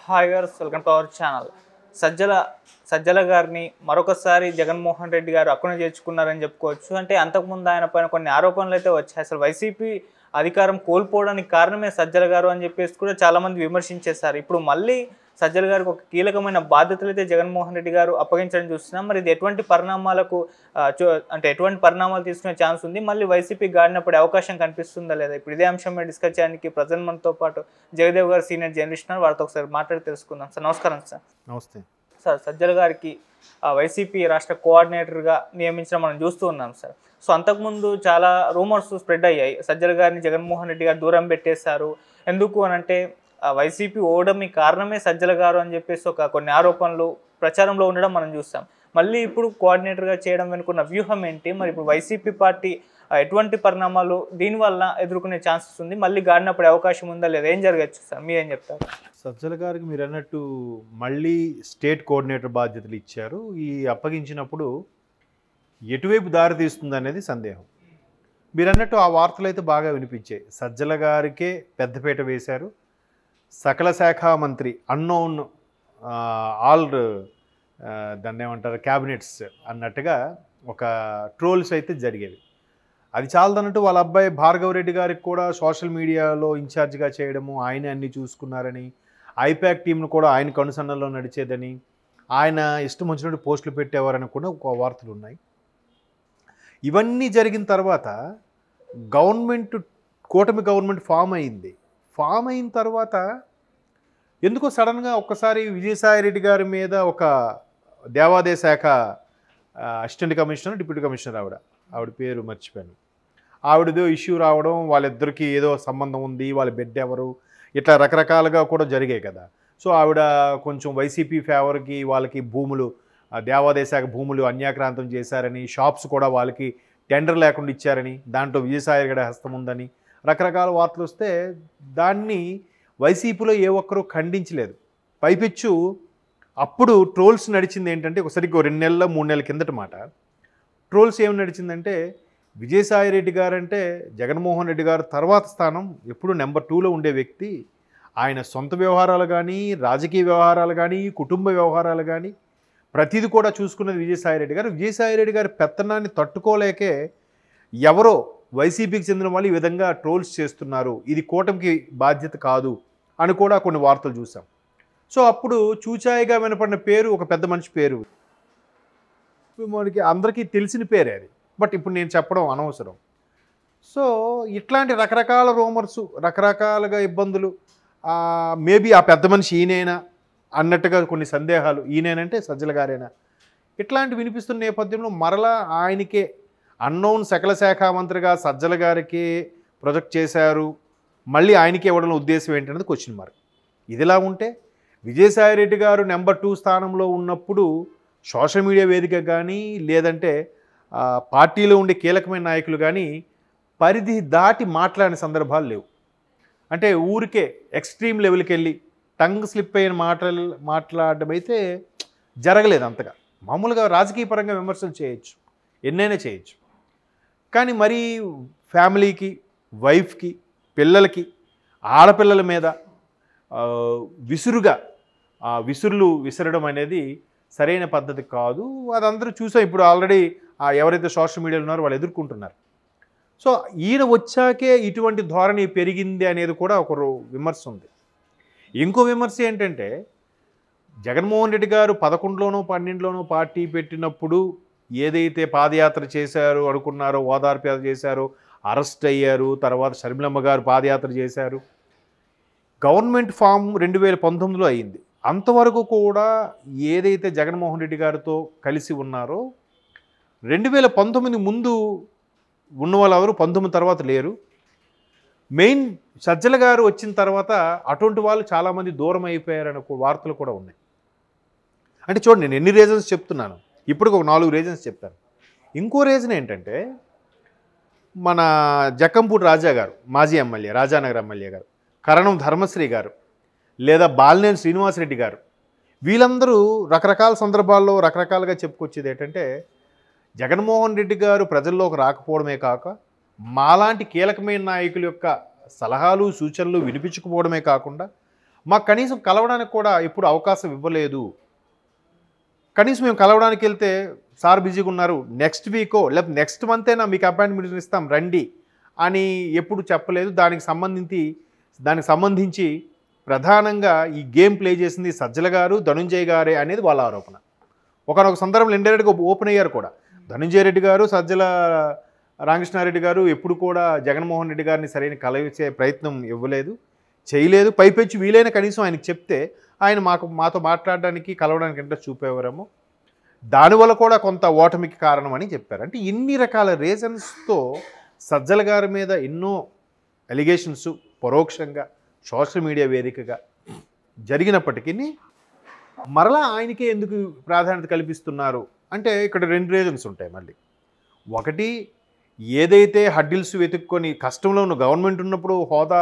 Hi guys, welcome to our channel. Sajjala Sajjala గారిని మరొకసారి జగన్మోహన్ రెడ్డి గారు అక్కున చేర్చుకున్నారని చెప్పుకోవచ్చు. అంటే అంతకుముందు ఆయన పైన కొన్ని ఆరోపణలు అయితే వచ్చాయి. అసలు వైసీపీ అధికారం కోల్పోవడానికి కారణమే సజ్జల గారు అని చెప్పేసి కూడా చాలామంది విమర్శించేశారు. ఇప్పుడు మళ్ళీ సజ్జల గారికి ఒక కీలకమైన బాధ్యతలు అయితే జగన్మోహన్ రెడ్డి గారు అప్పగించడం చూస్తున్నాం. మరి ఇది ఎటువంటి పరిణామాలకు అంటే ఎటువంటి పరిణామాలు తీసుకునే ఛాన్స్ ఉంది, మళ్ళీ వైసీపీ గాడిన పడే అవకాశం కనిపిస్తుందా లేదా? ఇప్పుడు ఇదే అంశం మీద డిస్కస్ చేయడానికి ప్రజెంట్ మనతో పాటు జగదేవ్ గారు సీనియర్ జర్నలిస్ట్ ఉన్నారు. వారితో ఒకసారి మాట్లాడి తెలుసుకుందాం. సార్ నమస్కారం. సార్ నమస్తే సార్, సజ్జల గారికి వైసీపీ రాష్ట్ర కోఆర్డినేటర్గా నియమించడం మనం చూస్తూ ఉన్నాం సార్. సో అంతకుముందు చాలా రూమర్స్ స్ప్రెడ్ అయ్యాయి. సజ్జల గారిని జగన్మోహన్ రెడ్డి గారు దూరం పెట్టేశారు. ఎందుకు అని అంటే వైసీపీ ఓడమి కారణమే సజ్జల గారు అని చెప్పేసి కొన్ని ఆరోపణలు ప్రచారంలో ఉండడం మనం చూస్తాం. మళ్ళీ ఇప్పుడు కోఆర్డినేటర్గా చేయడం వెనుకున్న వ్యూహం ఏంటి? మరి ఇప్పుడు వైసీపీ పార్టీ ఎటువంటి పరిణామాలు దీనివల్ల ఎదుర్కొనే ఛాన్సెస్ ఉంది? మళ్ళీ గాడిన పడే అవకాశం ఉందా లేదా? ఏం జరగచ్చు సార్, మీరేం చెప్తారు? సజ్జల గారికి మీరు అన్నట్టు మళ్ళీ స్టేట్ కోఆర్డినేటర్ బాధ్యతలు ఇచ్చారు. ఈ అప్పగించినప్పుడు ఎటువైపు దారి తీస్తుంది అనేది సందేహం. మీరు అన్నట్టు ఆ వార్తలు అయితే బాగా వినిపించాయి. సజ్జల గారికే పెద్దపీట వేశారు. సకల శాఖ మంత్రి అన్నోన్ ఆల్ దాన్ని ఏమంటారు క్యాబినెట్స్ అన్నట్టుగా ఒక ట్రోల్స్ అయితే జరిగేవి. అది చాలదన్నట్టు వాళ్ళ అబ్బాయి భార్గవ్ రెడ్డి గారికి కూడా సోషల్ మీడియాలో ఇన్ఛార్జ్గా చేయడము, ఆయనే అన్ని చూసుకున్నారని, ఐపాక్ టీంను కూడా ఆయన కనుసన్నల్లో నడిచేదని, ఆయన ఇష్టం వచ్చినట్టు పోస్టులు పెట్టేవారని కూడా ఒక వార్తలు ఉన్నాయి. ఇవన్నీ జరిగిన తర్వాత కూటమి గవర్నమెంట్ ఫామ్ అయింది. ఫామ్ అయిన తర్వాత ఎందుకో సడన్గా ఒక్కసారి విజయసాయి రెడ్డి గారి మీద ఒక దేవాదాయ శాఖ అసిస్టెంట్ కమిషనర్, డిప్యూటీ కమిషనర్ ఆవిడ పేరు మర్చిపోయాను, ఆవిడదో ఇష్యూ రావడం, వాళ్ళిద్దరికీ ఏదో సంబంధం ఉంది, వాళ్ళ బిడ్డ ఎవరు, ఇట్లా రకరకాలుగా కూడా జరిగాయి కదా. సో ఆవిడ కొంచెం వైసీపీ ఫేవర్కి వాళ్ళకి భూములు, దేవాదాయ శాఖ భూములు అన్యాక్రాంతం చేశారని, షాప్స్ కూడా వాళ్ళకి టెండర్ లేకుండా ఇచ్చారని, దాంట్లో విజయసాయి రెడ్డి హస్తం ఉందని రకరకాల వార్తలు వస్తే దాన్ని వైసీపీలో ఏ ఒక్కరూ ఖండించలేదు. పైపెచ్చు అప్పుడు ట్రోల్స్ నడిచింది ఏంటంటే, ఒకసారికి 2 నెలల 3 నెలల కిందట మాట ట్రోల్స్ ఏమి నడిచిందంటే, విజయసాయి రెడ్డి గారు అంటే జగన్మోహన్ రెడ్డి గారు తర్వాత స్థానం ఎప్పుడు నెంబర్ 2లో ఉండే వ్యక్తి. ఆయన సొంత వ్యవహారాలు కానీ, రాజకీయ వ్యవహారాలు కానీ, కుటుంబ వ్యవహారాలు కానీ ప్రతిదీ కూడా చూసుకున్నది విజయసాయి రెడ్డి గారు. విజయసాయి రెడ్డి గారి పెత్తనాన్ని తట్టుకోలేకే ఎవరో వైసీపీకి చెందిన వాళ్ళు ఈ విధంగా ట్రోల్స్ చేస్తున్నారు, ఇది కూటమికి బాధ్యత కాదు అని కూడా కొన్ని వార్తలు చూసాం. సో అప్పుడు చూచాయిగా వినపడిన పేరు ఒక పెద్ద మనిషి పేరు, మనకి అందరికీ తెలిసిన పేరే అది. బట్ ఇప్పుడు నేను చెప్పడం అనవసరం. సో ఇట్లాంటి రకరకాల రూమర్స్, రకరకాలుగా ఇబ్బందులు, మేబీ ఆ పెద్ద మనిషి ఈయనైనా అన్నట్టుగా కొన్ని సందేహాలు, ఈయనేనంటే సజ్జల గారేనా, ఇట్లాంటి వినిపిస్తున్న నేపథ్యంలో మరలా ఆయనకే అన్నోన్ సకల శాఖ మంత్రిగా సజ్జల గారికి ప్రొజెక్ట్ చేశారు, మళ్ళీ ఆయనకి ఇవ్వడం ఉద్దేశం ఏంటనేది క్వశ్చన్ మార్క్. ఇదిలా ఉంటే విజయసాయి రెడ్డి గారు నెంబర్ 2 స్థానంలో ఉన్నప్పుడు సోషల్ మీడియా వేదిక కానీ, లేదంటే పార్టీలో ఉండే కీలకమైన నాయకులు కానీ పరిధి దాటి మాట్లాడిన సందర్భాలు లేవు. అంటే ఊరికే ఎక్స్ట్రీమ్ లెవెల్కి వెళ్ళి టంగ్ స్లిప్ అయిన మాట్లాడడం అయితే జరగలేదు అంతగా. మామూలుగా రాజకీయ పరంగా విమర్శలు చేయొచ్చు, ఎన్నైనా చేయొచ్చు, కానీ మరీ ఫ్యామిలీకి, వైఫ్కి, పిల్లలకి, ఆడపిల్లల మీద విసురులు విసరడం అనేది సరైన పద్ధతి కాదు. అది అందరూ చూసాం. ఇప్పుడు ఆల్రెడీ ఎవరైతే సోషల్ మీడియాలో ఉన్నారో వాళ్ళు ఎదుర్కొంటున్నారు. సో ఈయన వచ్చాకే ఇటువంటి ధోరణి పెరిగింది అనేది కూడా ఒక విమర్శ ఉంది. ఇంకో విమర్శ ఏంటంటే, జగన్మోహన్ రెడ్డి గారు 11లోనో 12లోనో పార్టీ పెట్టినప్పుడు ఏదైతే పాదయాత్ర చేశారో అనుకున్నారో, ఓదార్పు యాత్ర చేశారో, అరెస్ట్ అయ్యారు, తర్వాత షర్మిలమ్మ గారు పాదయాత్ర చేశారు, గవర్నమెంట్ ఫామ్ 2019లో అయింది. అంతవరకు కూడా ఏదైతే జగన్మోహన్ రెడ్డి గారితో కలిసి ఉన్నారో 2019 ముందు ఉన్న వాళ్ళు ఎవరు 19 తర్వాత లేరు. మెయిన్ సజ్జల గారు వచ్చిన తర్వాత అటువంటి వాళ్ళు చాలామంది దూరం అయిపోయారనే వార్తలు కూడా ఉన్నాయి. అంటే చూడండి, నేను ఎన్ని రీజన్స్ చెప్తున్నాను, ఇప్పటికి ఒక 4 రీజన్స్ చెప్తాను. ఇంకో రీజన్ ఏంటంటే, మన జక్కంపూడి రాజా గారు, మాజీ ఎమ్మెల్యే, రాజానగర్ ఎమ్మెల్యే గారు, కరణం ధర్మశ్రీ గారు, లేదా బాలినేని శ్రీనివాసరెడ్డి గారు, వీళ్ళందరూ రకరకాల సందర్భాల్లో రకరకాలుగా చెప్పుకొచ్చేది ఏంటంటే, జగన్మోహన్ రెడ్డి గారు ప్రజల్లోకి రాకపోవడమే కాక మాలాంటి కీలకమైన నాయకుల యొక్క సలహాలు సూచనలు వినిపించకపోవడమే కాకుండా మాకు కనీసం కలవడానికి కూడా ఎప్పుడు అవకాశం ఇవ్వలేదు. కనీసం మేము కలవడానికి వెళ్తే సార్ బిజీగా ఉన్నారు, నెక్స్ట్ వీకో లేకపోతే నెక్స్ట్ మంతేనా మీకు అపాయింట్మెంట్ ఇస్తాం రండి అని ఎప్పుడు చెప్పలేదు. దానికి సంబంధించి ప్రధానంగా ఈ గేమ్ ప్లే చేసింది సజ్జల గారు, ధనుంజయ్ గారే అనేది వాళ్ళ ఆరోపణ. ఒకనొక సందర్భంలో ఇండైరెక్ట్గా ఓపెన్ అయ్యారు కూడా. ధనుంజయ రెడ్డి గారు, సజ్జల రామకృష్ణారెడ్డి గారు ఎప్పుడు కూడా జగన్మోహన్ రెడ్డి గారిని సరైన కలవించే ప్రయత్నం చేయలేదు. పైపెచ్చి వీలైన కనీసం ఆయనకు చెప్తే ఆయన మాతో మాట్లాడడానికి కలవడానికి ఇంట్రెస్ట్ చూపేవారేమో. దానివల్ల కూడా కొంత ఓటమికి కారణం అని చెప్పారు. అంటే ఇన్ని రకాల రీజన్స్తో సజ్జల గారి మీద ఎన్నో ఎలిగేషన్స్ పరోక్షంగా సోషల్ మీడియా వేదికగా జరిగినప్పటికీ మరలా ఆయనకే ఎందుకు ప్రాధాన్యత కల్పిస్తున్నారు అంటే ఇక్కడ 2 రీజన్స్ ఉంటాయి మళ్ళీ. ఒకటి, ఏదైతే హడ్డిల్స్ వెతుక్కొని కష్టంలో ఉన్న గవర్నమెంట్ ఉన్నప్పుడు హోదా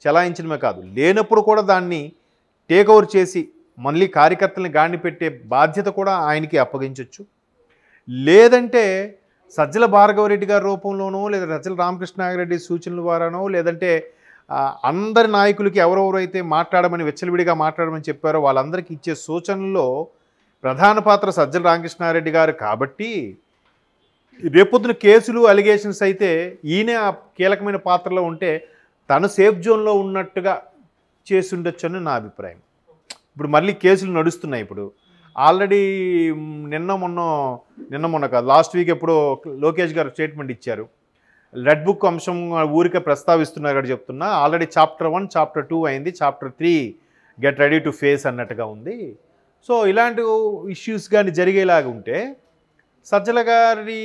చెలాయించడమే కాదు, లేనప్పుడు కూడా దాన్ని టేక్ ఓవర్ చేసి మళ్ళీ కార్యకర్తల్ని గాడిని పెట్టే బాధ్యత కూడా ఆయనకి అప్పగించవచ్చు. లేదంటే సజ్జల భార్గవరెడ్డి గారి రూపంలోనో లేదా సజ్జల రామకృష్ణారెడ్డి సూచనల ద్వారానో లేదంటే అందరి నాయకులకి ఎవరెవరైతే మాట్లాడమని విచ్చలవిడిగా మాట్లాడమని చెప్పారో వాళ్ళందరికీ ఇచ్చే సూచనల్లో ప్రధాన పాత్ర సజ్జల రామకృష్ణారెడ్డి గారు కాబట్టి రేపొద్దున కేసులు అలిగేషన్స్ అయితే ఈయనే ఆ కీలకమైన పాత్రలో ఉంటే తను సేఫ్ జోన్లో ఉన్నట్టుగా చేసి ఉండొచ్చు అని నా అభిప్రాయం. ఇప్పుడు మళ్ళీ కేసులు నడుస్తున్నాయి. ఇప్పుడు ఆల్రెడీ నిన్న మొన్న కాదు, లాస్ట్ వీక్ ఎప్పుడో లోకేష్ గారు స్టేట్మెంట్ ఇచ్చారు. రెడ్ బుక్ అంశం ఊరికే ప్రస్తావిస్తున్నారు కూడా చెప్తున్నా. ఆల్రెడీ చాప్టర్ 1 చాప్టర్ 2 అయింది, chapter 3 get ready to face అన్నట్టుగా ఉంది. సో ఇలాంటి ఇష్యూస్ కానీ జరిగేలాగా ఉంటే సజ్జల గారి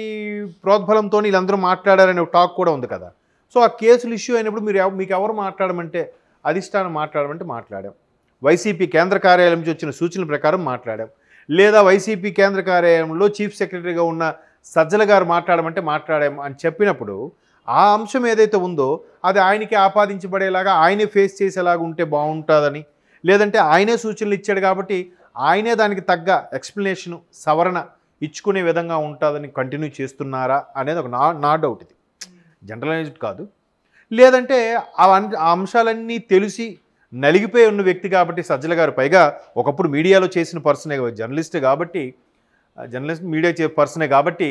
ప్రోద్బలంతో వీళ్ళందరూ మాట్లాడారనే టాక్ కూడా ఉంది కదా. సో ఆ కేసులు ఇష్యూ అయినప్పుడు మీకు ఎవరు మాట్లాడమంటే అధిష్టానం మాట్లాడమంటే మాట్లాడాం. వైసీపీ కేంద్ర కార్యాలయం నుంచి వచ్చిన సూచనల ప్రకారం మాట్లాడాం. లేదా వైసీపీ కేంద్ర కార్యాలయంలో చీఫ్ సెక్రటరీగా ఉన్న సజ్జల గారు మాట్లాడమంటే మాట్లాడాం అని చెప్పినప్పుడు ఆ అంశం ఏదైతే ఉందో అది ఆయనకి ఆపాదించబడేలాగా ఆయనే ఫేస్ చేసేలాగా ఉంటే బాగుంటుందని, లేదంటే ఆయనే సూచనలు ఇచ్చాడు కాబట్టి ఆయనే దానికి తగ్గ ఎక్స్ప్లెనేషను సవరణ ఇచ్చుకునే విధంగా ఉంటుందని కంటిన్యూ చేస్తున్నారా అనేది ఒక నా డౌట్. ఇది జనరలైజ్డ్ కాదు. లేదంటే ఆ అంశాలన్నీ తెలిసి నలిగిపోయి ఉన్న వ్యక్తి కాబట్టి సజ్జల గారు, పైగా ఒకప్పుడు మీడియాలో చేసిన పర్సనే, మీడియా పర్సనే కాబట్టి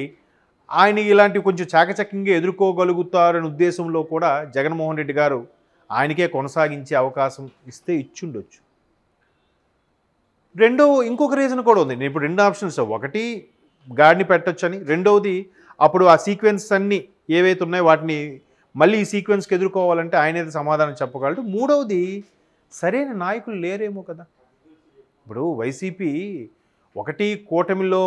ఆయన ఇలాంటివి కొంచెం చాకచక్యంగా ఎదుర్కోగలుగుతారనే ఉద్దేశంలో కూడా జగన్మోహన్ రెడ్డి గారు ఆయనకే కొనసాగించే అవకాశం ఇస్తే ఇచ్చుండొచ్చు. ఇంకొక రీజన్ కూడా ఉంది. నేను ఇప్పుడు 2 ఆప్షన్స్, ఒకటి గాడిని పెట్టొచ్చని, రెండవది అప్పుడు ఆ సీక్వెన్స్ అన్నీ ఏవైతే ఉన్నాయో వాటిని మళ్ళీ ఈ సీక్వెన్స్కి ఎదుర్కోవాలంటే ఆయనైతే సమాధానం చెప్పగలడు. మూడవది సరైన నాయకులు లేరేమో కదా. ఇప్పుడు వైసీపీ ఒకటి కూటమిలో